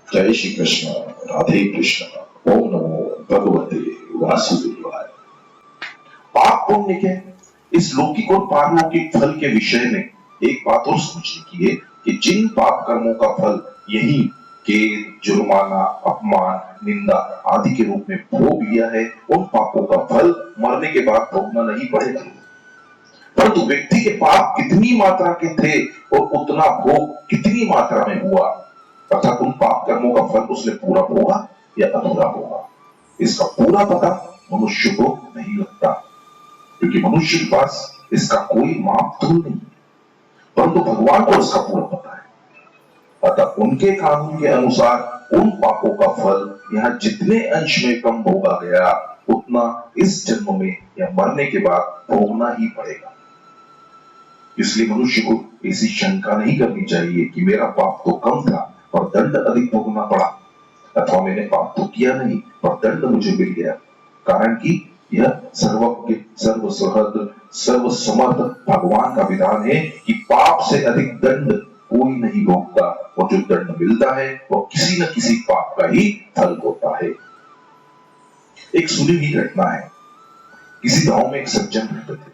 जय श्री कृष्ण, राधे कृष्ण, ओम नमो भगवते वासुदेवाय। पाप पुण्य के इस लौकिक और पारलौकिक फल के विषय में एक बात और समझने की है कि जिन पाप कर्मों का फल यही के जुर्माना, अपमान, निंदा आदि के रूप में भोग लिया है, उन पापों का फल मरने के बाद भोगना नहीं पड़ेगा। परंतु व्यक्ति के पाप कितनी मात्रा के थे और उतना भोग कितनी मात्रा में हुआ, अर्थात उन पाप कर्मों का फल उसने पूरा भोगा या अधूरा भोगा, इसका पूरा पता मनुष्य को नहीं लगता, क्योंकि मनुष्य के पास इसका कोई मापतोल नहीं है। परंतु भगवान को इसका पूरा पता है। अतः उनके कानून के अनुसार उन पापों का फल यहाँ जितने अंश में कम भोगा गया, उतना इस जन्म में या मरने के बाद भोगना ही पड़ेगा। इसलिए मनुष्य को ऐसी शंका नहीं करनी चाहिए कि मेरा पाप तो कम था और दंड अधिक भोगना पड़ा, अथवा मैंने पाप तो किया नहीं पर दंड मुझे मिल गया। कारण कि यह सर्वज्ञ, सर्वसहृद, सर्वसमर्थ भगवान का विधान है कि पाप से अधिक दंड कोई नहीं भोगता, और जो दंड मिलता है वह किसी न किसी पाप का ही फल होता है। एक सुनी हुई घटना है। किसी गांव में एक सज्जन रहते थे।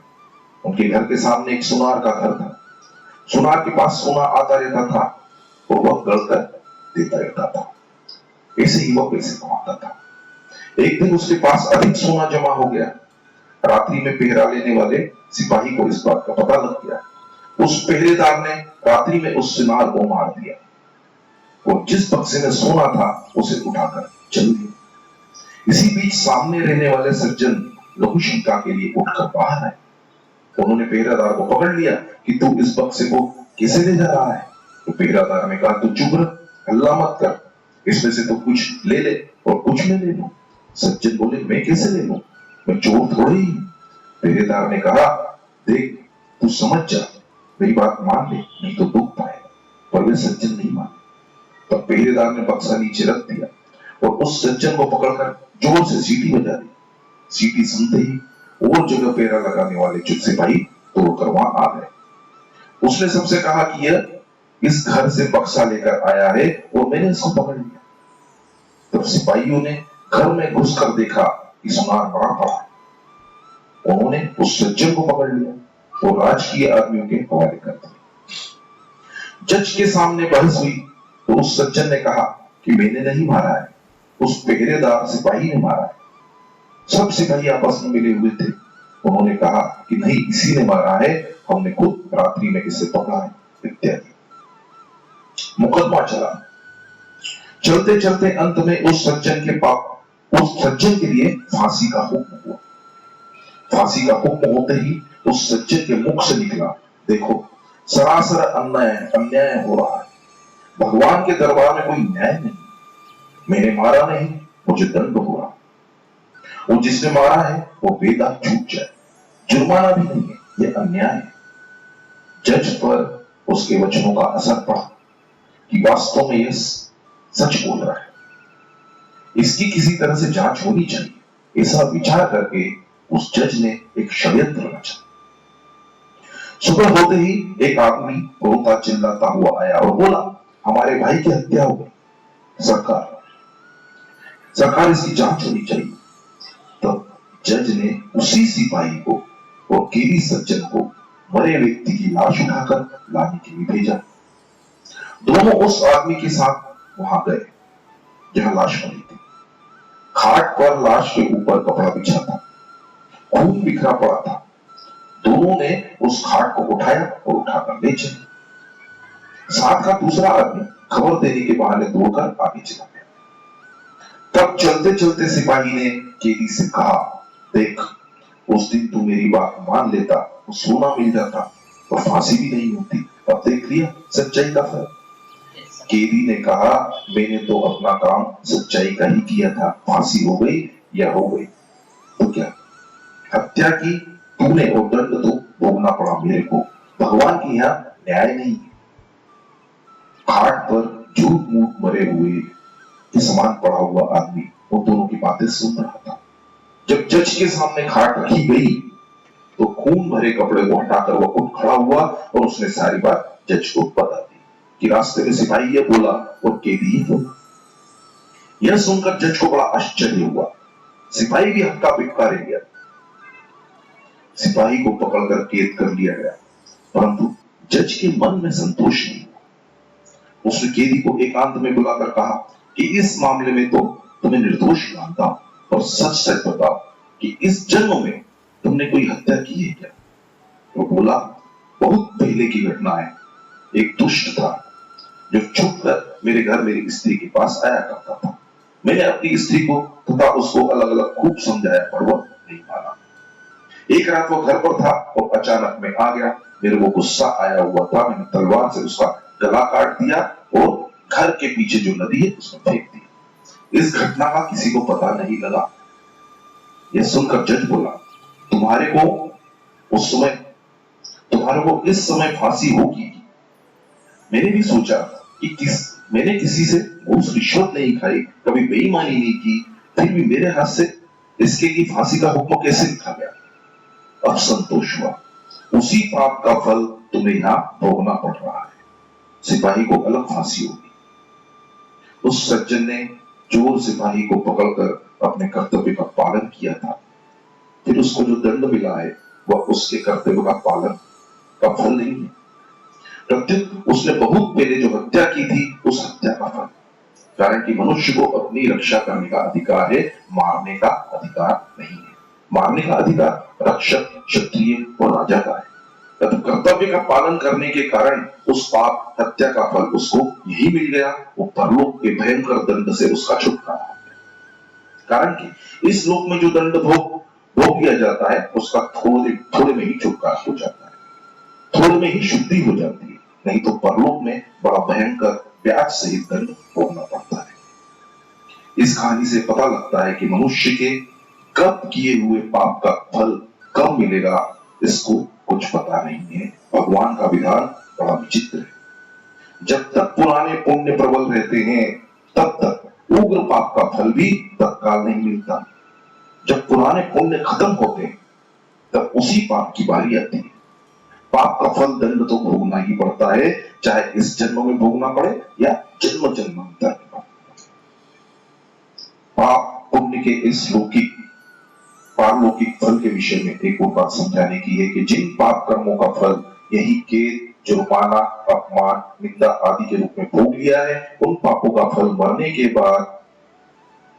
उनके घर के सामने एक सुनार का घर था। सुनार के पास सोना आता रहता था और वह गढ़कर देता रहता था। ऐसे ही वह पैसे कमाता था। एक दिन उसके पास अधिक सोना जमा हो गया। रात्रि में पहरा लेने वाले सिपाही को इस बात का पता लग गया। उस पहरेदार ने रात्रि में उस सुनार को मार दिया और जिस बक्से में सोना था उसे उठाकर चल दिया। इसी बीच सामने रहने वाले सज्जन लघु शंका के लिए उठकर बाहर आए। उन्होंने पहरेदार को पकड़ लिया कि तू इस बक्से को कैसे ले जा रहा है। तो पहरेदार ने कहा, तू चुप रह, हल्ला मत कर, इसमें से तो कुछ ले ले और कुछ मैं ले लूं। सज्जन बोले, मैं कैसे ले लूं, मैं चोर थोड़ी ही। पहरेदार ने कहा, देख तू समझ जा, मेरी बात मान ले, नहीं तो दुख पाएगा। पर वे सज्जन नहीं माने। तब पहरेदार ने बक्सा नीचे रख दिया और उस सज्जन को पकड़कर जोर से सीटी बजा दी। सीटी सुनते ही और जगह पहरा लगाने वाले चुप सिपाही तोड़कर वहां आ गए। उसने सबसे कहा कि यह इस घर से बक्सा लेकर आया है और मैंने इसको पकड़ लिया। तब सिपाहियों ने घर में घुसकर देखा कि सुनार बड़ा पड़ा है। उन्होंने उस सज्जन को पकड़ लिया और राजकीय आदमियों के हवाले कर दिया। जज के सामने बहस हुई तो उस सज्जन ने कहा कि मैंने नहीं मारा है, उस पहरेदार सिपाही ने मारा है। सब सिपाही आपस में मिले हुए थे। उन्होंने कहा कि नहीं, इसी ने मारा है, हमने खुद रात्रि में इसे पकड़ा है, इत्यादि। मुकदमा चला। चलते चलते अंत में उस सज्जन के लिए फांसी का हुक्म हुआ। फांसी का हुक्म होते ही उस सज्जन के मुख से निकला, देखो सरासर अन्याय हो रहा है। भगवान के दरबार में कोई न्याय नहीं। मैंने मारा नहीं, मुझे दंड हो रहा। वो जिसने मारा है वो बेदाग छूट जाए, जुर्माना भी नहीं है, यह अन्याय है। जज पर उसके वचनों का असर पड़ा कि वास्तव में यह सच बोल रहा है, इसकी किसी तरह से जांच होनी चाहिए। ऐसा विचार करके उस जज ने एक षड्यंत्र रचा। सुबह होते ही एक आदमी रोता चिल्लाता हुआ आया और बोला, हमारे भाई की हत्या हो गई, सरकार इसकी जांच होनी चाहिए। तब जज ने उसी सिपाही को और केरी सज्जन को मरे व्यक्ति की लाश उठाकर लाने के लिए भेजा। दोनों उस आदमी के साथ वहां गए जहां लाश मरी थी। खाट पर लाश के ऊपर कपड़ा बिछा था, खून बिखरा पड़ा था। दोनों ने उस खाट को उठाया और उठाकर ले चले। साथ का दूसरा आदमी खबर देने के बहाने दौड़कर आगे चला गया। तब चलते चलते सिपाही ने केरी से कहा, देख उस दिन तू मेरी बात मान लेता तो सोना मिल जाता और फांसी भी नहीं होती। अब देख लिया सच्चाई का फल। केरी ने कहा, मैंने तो अपना काम सच्चाई का ही किया था, फांसी हो गई या हो गई तो क्या, हत्या की तूने और दंड तो भोगना पड़ा मेरे को। भगवान के यहाँ न्याय नहीं है। खाट पर झूठ मूठ मरे हुए के समान पड़ा हुआ आदमी वो दोनों की बातें सुन रहा था। जब जज के सामने खाट रखी गई तो खून भरे कपड़े को हटाकर वह उठ खड़ा हुआ और उसने सारी बात जज को बता दी कि रास्ते में सिपाही ये बोला और कैदी ये बोला। यह सुनकर जज को बड़ा आश्चर्य हुआ। सिपाही भी हक्का पिक्का रह गया। सिपाही को पकड़कर कैद कर लिया गया, परंतु जज के मन में संतोष नहीं हुआ। उसने कैदी को एकांत में बुलाकर कहा कि इस मामले में तो तुम्हें निर्दोष मानता हूं, और सच सच बताओ कि इस जन्म में तुमने कोई हत्या की है क्या? वो बोला, बहुत पहले की घटना है। एक दुष्ट था जो छुपकर मेरे घर मेरी स्त्री के पास आया करता था। मैंने अपनी स्त्री को तथा उसको अलग अलग खूब समझाया, पर वो नहीं माना। एक रात वो घर पर था और अचानक मैं आ गया। मेरे को गुस्सा आया हुआ था। मैंने तलवार से उसका गला काट दिया और घर के पीछे जो नदी है उसमें फेंक दिया। इस घटना का किसी को पता नहीं लगा। यह सुनकर जज बोला, तुम्हारे को इस समय फांसी होगी। मैंने भी सोचा कि मैंने किसी से घूस रिश्वत नहीं खाई, कभी बेईमानी नहीं की, फिर भी मेरे हाथ से इसके की फांसी का हुक्म कैसे लिखा गया? अब संतोष हुआ। उसी पाप का फल तुम्हें यहां भोगना पड़ रहा है। सिपाही को अलग फांसी होगी। उस सज्जन ने चोर सिपाही को पकड़कर अपने कर्तव्य का पालन किया था। फिर उसको जो दंड मिला है वह उसके कर्तव्य का पालन का फल नहीं है, प्रत्युत उसने बहुत पहले जो हत्या की थी उस हत्या का फल। कारण कि मनुष्य को अपनी रक्षा करने का अधिकार है, मारने का अधिकार नहीं है। मारने का अधिकार रक्षक, क्षत्रिय और राजा का है। तथा कर्तव्य का पालन करने के कारण उस पाप हत्या का फल उसको यही मिल गया। वो परलोक के भयंकर दंड से उसका छुटकारा हो गया। कारण कि इस लोक में जो दंड भोग किया जाता है उसका थोड़े में ही छुटकारा हो जाता है, थोड़े में ही शुद्धि हो जाती है। नहीं तो परलोक में बड़ा भयंकर ब्याज सहित दंड भोगना पड़ता है। इस कहानी से पता लगता है कि मनुष्य के कब किए हुए पाप का फल कब मिलेगा इसको कुछ पता नहीं है। भगवान का विधान बड़ा विचित्र है। जब तक पुराने पुण्य प्रबल रहते हैं तब तक उग्र पाप का फल भी तत्काल नहीं मिलता। जब पुराने पुण्य खत्म होते हैं तब उसी पाप की बारी आती है। पाप का फल दंड तो भोगना ही पड़ता है, चाहे इस जन्म में भोगना पड़े या जन्म जन्मांतर में। पाप पुण्य के इस पारलौकिक फल के विषय में एक और बात समझाने की है कि जिन पाप कर्मों का फल यही कैद, जुर्माना, अपमान, निंदा आदि के रूप में भोग लिया है, उन पापों का फल मरने के बाद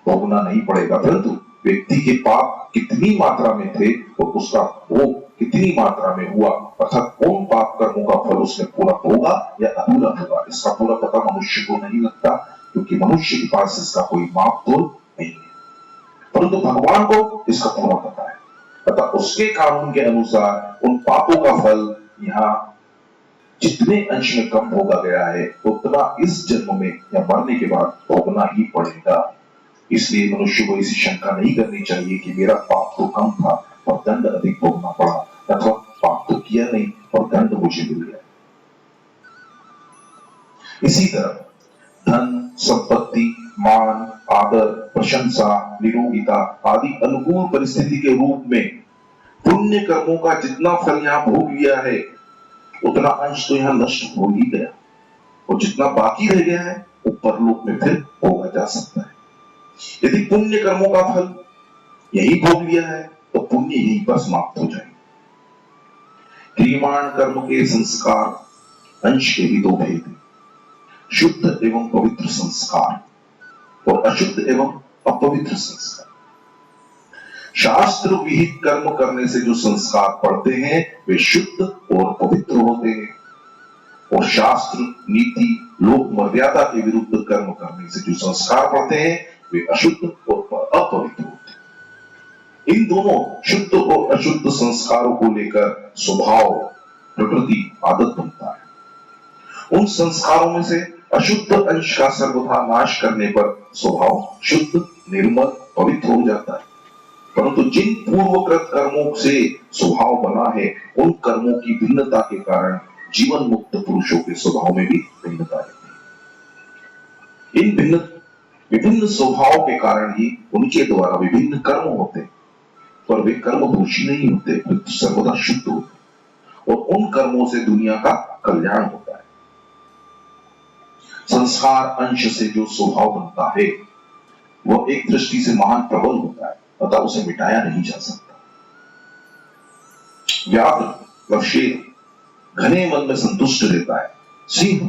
भोगना नहीं पड़ेगा, परंतु व्यक्ति के पाप कितनी मात्रा में थे और उसका भोग कितनी मात्रा में हुआ, अर्थात कौन पाप कर्मों का फल उसने पूरा भोगा या अधूरा भोगा, इसका पूरा पता मनुष्य को नहीं लगता, क्योंकि मनुष्य के पास इसका कोई मापतोल नहीं है। परंतु भगवान को इसका पूरा पता है। अतः उसके कानून के अनुसार उन पापों का फल यहाँ जितने अंश में कम भोगा गया है उतना इस जन्म में या मरने के बाद भोगना ही पड़ेगा। इसलिए मनुष्य को इसी शंका नहीं करनी चाहिए कि मेरा पाप तो कम था और दंड अधिक भोगना पड़ा, अथवा पाप तो किया नहीं और दंड मुझे मिल गया। इसी तरह धन, संपत्ति, मान, आदर, प्रशंसा, निरोगिता आदि अनुकूल परिस्थिति के रूप में पुण्य कर्मों का जितना फल यहाँ भोग लिया है उतना अंश तो यहाँ नष्ट हो ही गया, और जितना बाकी रह गया है वो परलोक में फिर भोगा जा सकता है। यदि पुण्य कर्मों का फल यही भोग लिया है तो पुण्य यही पर समाप्त हो जाएगा। क्रियमाण कर्म के संस्कार अंश के भी दो भेद हैं, शुद्ध एवं पवित्र संस्कार और अशुद्ध एवं अपवित्र संस्कार। शास्त्र विहित कर्म करने से जो संस्कार पड़ते हैं वे शुद्ध और पवित्र होते हैं, और शास्त्र, नीति, लोक मर्यादा के विरुद्ध कर्म करने से जो संस्कार पड़ते हैं वे अशुद्ध और अपवित्र होते हैं। इन दोनों शुद्ध और अशुद्ध संस्कारों को लेकर स्वभाव, प्रकृति, आदत बनता है। उन संस्कारों में से अशुद्ध अंश का सर्वथा नाश करने पर स्वभाव शुद्ध, निर्मल, पवित्र हो जाता है। परंतु जिन पूर्वकृत कर्मों से स्वभाव बना है उन कर्मों की भिन्नता के कारण जीवन मुक्त पुरुषों के स्वभाव में भी भिन्नता रहती है। इन विभिन्न स्वभाव के कारण ही उनके द्वारा विभिन्न कर्म होते हैं, पर वे कर्म दोषी नहीं होते, सर्वदा शुद्ध होते, और उन कर्मों से दुनिया का कल्याण होता है। संस्कार अंश से जो स्वभाव बनता है वह एक दृष्टि से महान प्रबल होता है, अतः उसे मिटाया नहीं जा सकता। व्याघ्र व शेर घने वन में संतुष्ट रहता है, सिंह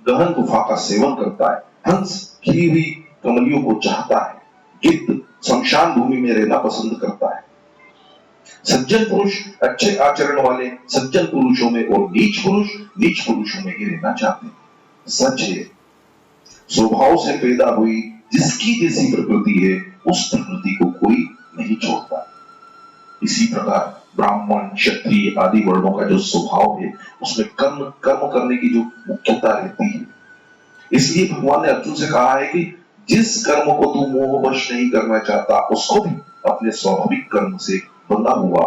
गहन गुफा का सेवन करता है, हंस खिली हुई कमलियों को चाहता है, गिद्ध शमशान भूमि में रहना पसंद करता है। सज्जन पुरुष अच्छे आचरण वाले सज्जन पुरुषों में और नीच पुरुष नीच पुरुषों में ही रहना चाहते हैं। सच है, स्वभाव से पैदा हुई जिसकी जैसी प्रकृति है, उस प्रकृति को कोई नहीं छोड़ता। इसी प्रकार ब्राह्मण क्षत्रिय आदि वर्णों का जो स्वभाव है, उसमें कर्म करने की जो मुख्यता रहती है। इसलिए भगवान ने अर्जुन से कहा है कि जिस कर्म को तू मोहवश नहीं करना चाहता, उसको भी अपने स्वाभाविक कर्म से बंधा हुआ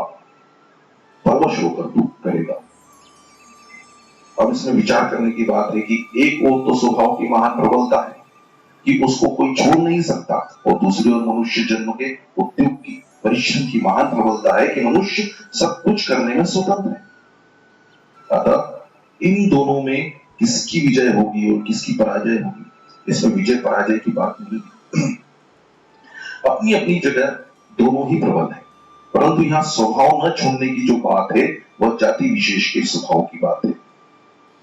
परवश होकर तू करेगा। अब इसमें विचार करने की बात है कि एक ओर तो स्वभाव की महान प्रबलता है कि उसको कोई छोड़ नहीं सकता, और दूसरी ओर मनुष्य जन्म के उद्योग की परिश्रम की महान प्रबलता है कि मनुष्य सब कुछ करने में स्वतंत्र है। अतः इन दोनों में किसकी विजय होगी और किसकी पराजय होगी, इसमें विजय पराजय की बात नहीं है। अपनी अपनी जगह दोनों ही प्रबल है, परंतु यहाँ स्वभाव न छोड़ने की जो बात है, वह जाति विशेष के स्वभाव की बात है।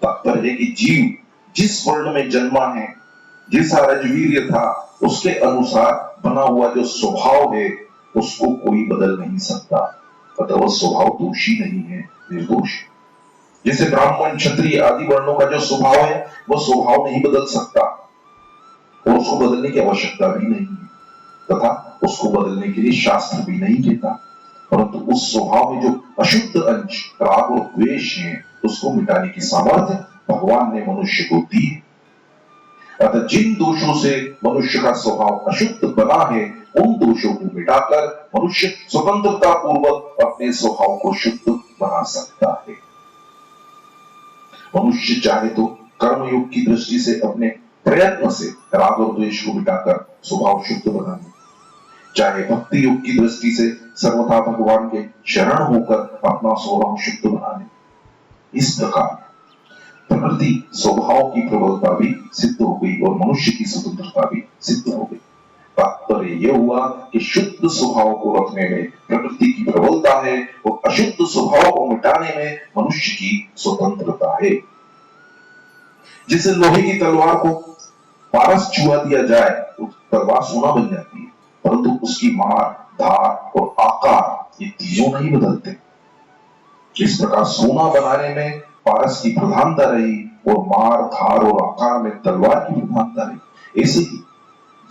तात्पर्य है कि जीव जिस वर्ण में जन्मा है, जैसा रजवीर्य था, उसके अनुसार बना हुआ जो स्वभाव है, उसको कोई बदल नहीं सकता। अतः वह स्वभाव दोषी नहीं है, निर्दोष। जैसे ब्राह्मण क्षत्रिय आदि वर्णों का जो स्वभाव है, वह स्वभाव नहीं बदल सकता और उसको बदलने की आवश्यकता भी नहीं है, तथा उसको बदलने के लिए शास्त्र भी नहीं कहता। परंतु उस स्वभाव में जो अशुद्ध अंश राग और द्वेष है, उसको मिटाने की सामर्थ्य भगवान ने मनुष्य को दी है। अतः जिन दोषों से मनुष्य का स्वभाव अशुद्ध बना है, उन दोषों को मिटाकर मनुष्य स्वतंत्रता पूर्वक अपने स्वभाव को शुद्ध बना सकता है। मनुष्य चाहे तो कर्मयोग की दृष्टि से अपने प्रयत्न से राग और द्वेष को मिटाकर स्वभाव शुद्ध बना ले, चाहे भक्ति योग की दृष्टि से सर्वथा भगवान के शरण होकर अपना स्वभाव शुद्ध बना ले। इस प्रकार प्रकृति स्वभाव की प्रबलता भी सिद्ध हो गई और मनुष्य की स्वतंत्रता भी सिद्ध हो गई। तात्पर्य यह हुआ कि शुद्ध स्वभाव को रखने में प्रकृति की प्रबलता है और अशुद्ध स्वभाव को मिटाने में मनुष्य की स्वतंत्रता है। जैसे लोहे की तलवार को पारस छुआ दिया जाए तो तलवार सोना बन जाती है, परंतु उसकी मार, धार और आकार ये तीनों नहीं बदलते। इस प्रकार सोना बनाने में पारस की प्रधानता रही और मार, धार और आकार में तलवार की प्रधानता रही। ऐसे ही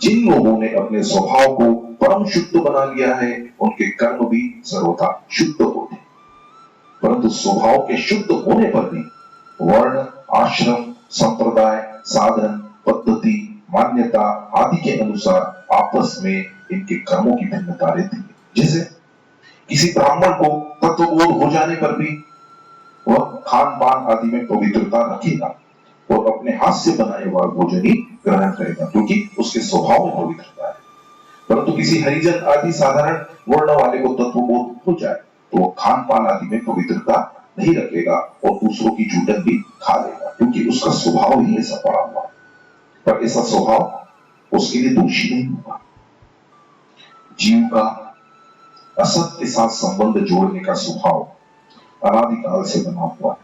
जिन लोगों ने अपने स्वभाव को परम शुद्ध बना लिया है, उनके कर्म भी सर्वथा शुद्ध होते हैं। परंतु स्वभाव के शुद्ध होने पर भी वर्ण, आश्रम, संप्रदाय, साधन, पद्धति, मान्यता आदि के अनुसार आपस में इनके कर्मों की भिन्नता रहती है। जैसे किसी ब्राह्मण को तत्वबोध हो जाने पर भी वह खान पान आदि में पवित्रता रखेगा और अपने हाथ से बनाए हुआ भोजन ही ग्रहण करेगा, क्योंकि उसके स्वभाव में पवित्रता है। परंतु किसी हरिजन आदि साधारण वर्ण वाले को तत्वबोध हो जाए तो वह खान पान आदि में पवित्रता नहीं रखेगा और दूसरों की जूठन भी खा लेगा, क्योंकि उसका स्वभाव ही ऐसा पड़ा हुआ है। पर ऐसा स्वभाव उसके लिए दोषी नहीं होगा। जीव का असत के साथ संबंध जोड़ने का स्वभाव अनादिकाल से बना हुआ है,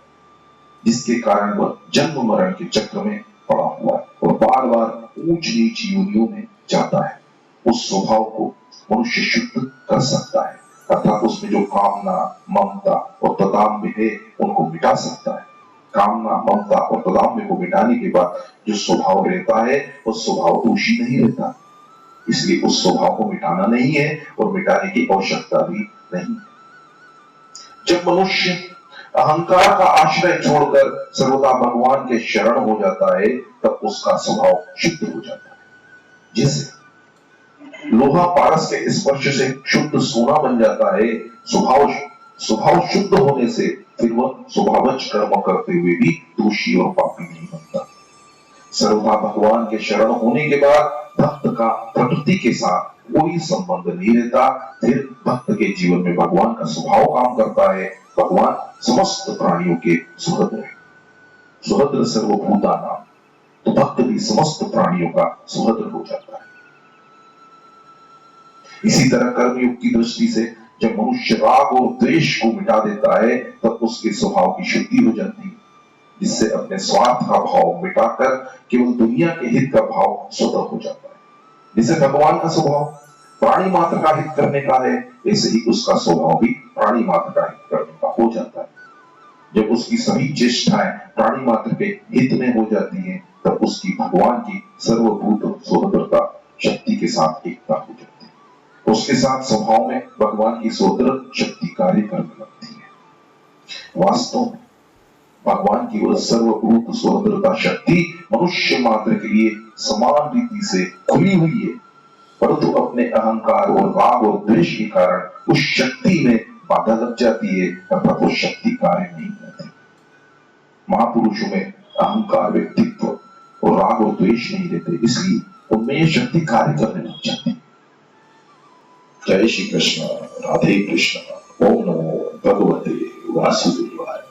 जिसके कारण वह जन्म मरण के चक्र में पड़ा हुआ है और बार बार ऊंच नीच योनियों में जाता है। उस स्वभाव को मनुष्य शुद्ध कर सकता है, अर्थात उसमें जो कामना, ममता और तदाम्य है, उनको मिटा सकता है। कामना, ममता और तदाम्य को मिटाने के बाद जो स्वभाव रहता है, वह स्वभाव दोषी नहीं रहता। इसलिए उस स्वभाव को मिटाना नहीं है और मिटाने की आवश्यकता भी नहीं है। जब मनुष्य अहंकार का आश्रय छोड़कर सर्वदा भगवान के शरण हो जाता है, तब उसका स्वभाव शुद्ध हो जाता है। जैसे लोहा पारस के स्पर्श से शुद्ध सोना बन जाता है, स्वभाव शुद्ध होने से फिर वह स्वभावज कर्म करते हुए भी दोषी और पापी नहीं बनता। सर्वदा भगवान के शरण होने के बाद भक्त का प्रकृति के साथ कोई संबंध नहीं रहता। फिर भक्त के जीवन में भगवान का स्वभाव काम करता है। भगवान समस्त प्राणियों के सुहृद है, सुहृद सर्वभूतानां, तो भक्त भी समस्त प्राणियों का सुहृद हो जाता है। इसी तरह कर्मयोग की दृष्टि से जब मनुष्य राग और द्वेष को मिटा देता है तब उसके स्वभाव की शुद्धि हो जाती है, जिससे अपने स्वार्थ का भाव मिटाकर केवल दुनिया के हित का भाव स्वतः हो जाता है। जैसे भगवान का स्वभाव प्राणी मात्र का हित करने का है, ऐसे ही उसका स्वभाव भी प्राणी मात्र का हित करने का हो जाता है। जब उसकी सभी चेष्टाएं प्राणी मात्र के हित में हो जाती हैं, तब उसकी भगवान की सर्वभूत स्वतंत्रता शक्ति के साथ एकता हो जाती है। उसके साथ स्वभाव में भगवान की स्वतंत्र शक्ति कार्य करने लगती है। वास्तव में भगवान की वह सर्वभूत स्वतंत्रता शक्ति मनुष्य मात्र के लिए समान रीति से खुली हुई है, परंतु अपने अहंकार और राग और द्वेष के कारण उस शक्ति में बाधा लग जाती है, अर्थात वो शक्ति कार्य नहीं करती। महापुरुषों में अहंकार, व्यक्तित्व और राग और द्वेष नहीं रहते, इसलिए उनमें यह शक्ति कार्य करने लग जाती है। जय श्री कृष्ण, राधे कृष्ण, ओम नमो भगवते वासुदेवाय।